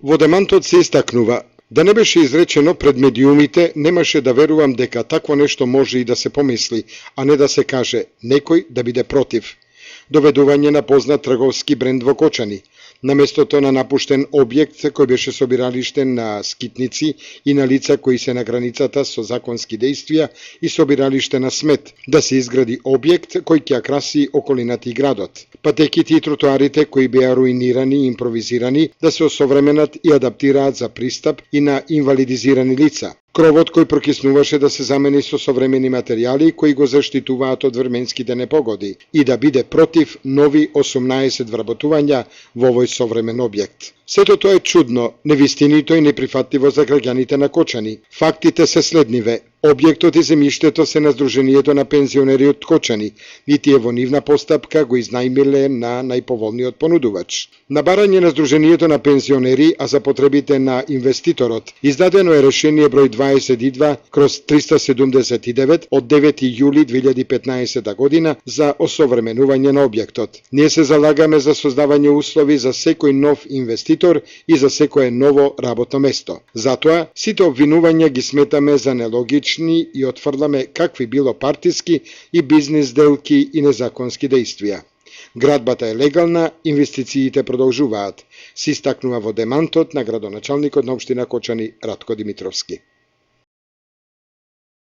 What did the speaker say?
Во демантот се истакнува: да не беше изречено пред медиумите, немаше да верувам дека такво нешто може и да се помисли, а не да се каже некој да биде против. Доведување на познат трговски бренд во Кочани, на местото на напуштен објект кој беше собиралиште на скитници и на лица кои се на границата со законски действија и собиралиште на смет, да се изгради објект кој ќе ја краси околината и градот. Патеките и тротоарите кои беа руинирани и импровизирани да се осовременат и адаптираат за пристап и на инвалидизирани лица. Кровот кој прокиснуваше да се замени со современи материјали кои го заштитуваат од временските непогоди и да биде против нови 18 вработувања во овој современ објект. Сето тоа е чудно, невистинито и неприфатливо за граѓаните на Кочани. Фактите се следниве: објектот и земјиштето се на Сдруженијето на пензионери од Кочани, и тие во нивна постапка го изнајмиле на најповолниот понудувач. На барање на Сдруженијето на пензионери, а за потребите на инвеститорот, издадено е решение број 22/379 од 9 јули 2015 година за осовременување на објектот. Ние се залагаме за создавање услови за секој нов инвеститор и за секое ново работно место. Затоа, сите обвинувања ги сметаме за нелогични и отфрламе какви било партиски и бизнис делки и незаконски действија. Градбата е легална, инвестициите продолжуваат, се истакнува во демантот на градоначалникот на општина Кочани Ратко Димитровски.